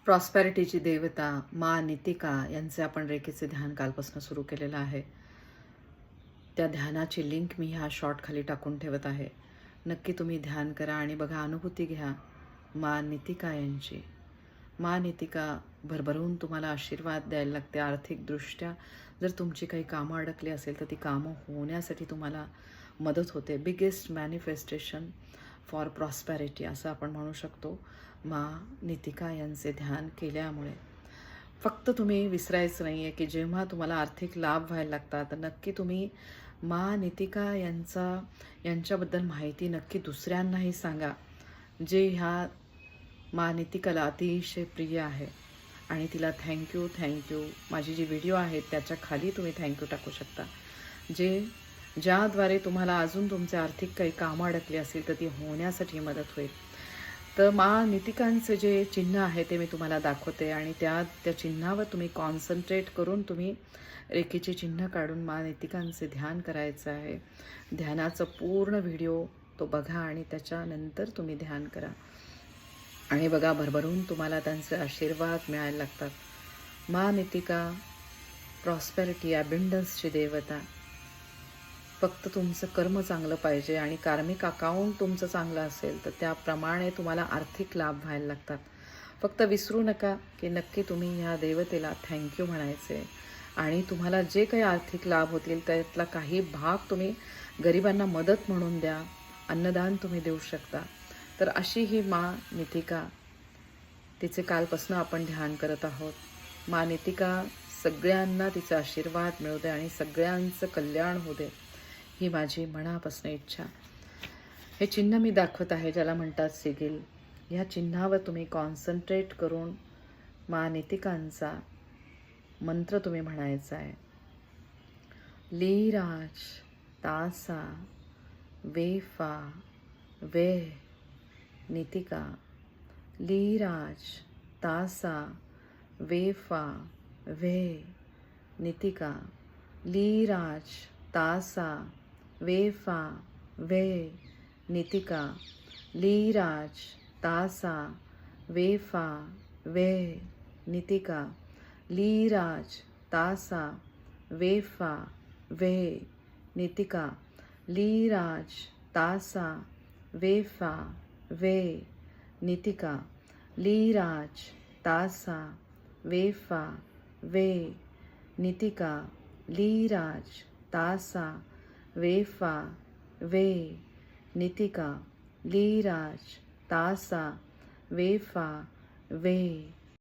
प्रॉस्पॅरिटीची देवता मा नितिका यांचे आपण रेकीचे ध्यान कालपासून सुरू केलेलं आहे. त्या ध्यानाची लिंक मी ह्या शॉर्ट खाली टाकून ठेवत आहे. नक्की तुम्ही ध्यान करा आणि बघा, अनुभूती घ्या मा नितिका यांची. मा नितिका भरभरून तुम्हाला आशीर्वाद द्यायला लागते. आर्थिकदृष्ट्या जर तुमची काही कामं अडकली असेल तर ती कामं होण्यासाठी तुम्हाला मदत होते. बिगेस्ट मॅनिफेस्टेशन फॉर प्रॉस्पॅरिटी असं आपण म्हणू शकतो मा नितिका यांचे ध्यान केल्यामुळे. फक्त तुम्ही विसरायचं नाही आहे की जेव्हा तुम्हाला आर्थिक लाभ व्हायला लागतात तर नक्की तुम्ही मा नितिका यांच्याबद्दल माहिती नक्की दुसऱ्यांनाही सांगा, जे ह्या मा नितिकाला अतिशय प्रिय आहे. आणि तिला थँक्यू माझी जी व्हिडिओ आहेत त्याच्या खाली तुम्ही थँक्यू टाकू शकता, ज्याद्वारे तुम्हाला अजून तुमचे आर्थिक काही कामं अडकली असेल तर ती होण्यासाठी मदत होईल. तर मा नितिकांचे जे चिन्ह आहे ते मी तुम्हाला दाखवते आणि त्या चिन्हावर तुम्ही कॉन्सन्ट्रेट करून तुम्ही रेकीचे चिन्ह काढून मा नितिकांचे ध्यान करायचं आहे. ध्यानाचं पूर्ण व्हिडिओ तो बघा आणि त्याच्यानंतर तुम्ही ध्यान करा आणि बघा, भरभरून तुम्हाला त्यांचे आशीर्वाद मिळायला लागतात. मा नितिका प्रॉस्पेरिटी अबंडन्सची देवता. फक्त तुमचं कर्म चांगलं पाहिजे आणि कार्मिक अकाउंट तुमचं चांगलं असेल तर त्याप्रमाणे तुम्हाला आर्थिक लाभ व्हायला लागतात. फक्त विसरू नका की नक्की तुम्ही ह्या देवतेला थँक्यू म्हणायचे आणि तुम्हाला जे काही आर्थिक लाभ होतील त्यातला काही भाग तुम्ही गरिबांना मदत म्हणून द्या. अन्नदान तुम्ही देऊ शकता. तर अशी ही मा नितिका, तिचे कालपासून आपण ध्यान करत आहोत. मा नितिका सगळ्यांना तिचा आशीर्वाद मिळू दे आणि सगळ्यांचं कल्याण होऊ दे, ही माझी मनापासून इच्छा. हे चिन्ह मी दाखवत आहे ज्याला म्हणतात सिगिल. ह्या चिन्हावर तुम्ही कॉन्सन्ट्रेट करून मा नितिकांचा मंत्र तुम्ही म्हणायचा आहे. लीराज तासा वेफा वे नितिका. लीराज तासा वेफा वे नितिका. लीराज तासा वेफा वे नितिका. लीराज तासा वेफा वे नितिका. लीराज तासा वेफा वे नितिका. लीराज तासा वेफा वे नितिका. लीराज तासा वेफा वे नितिका. लीराज तासा वेफा वे नितिका. लीराज तासा वेफा वे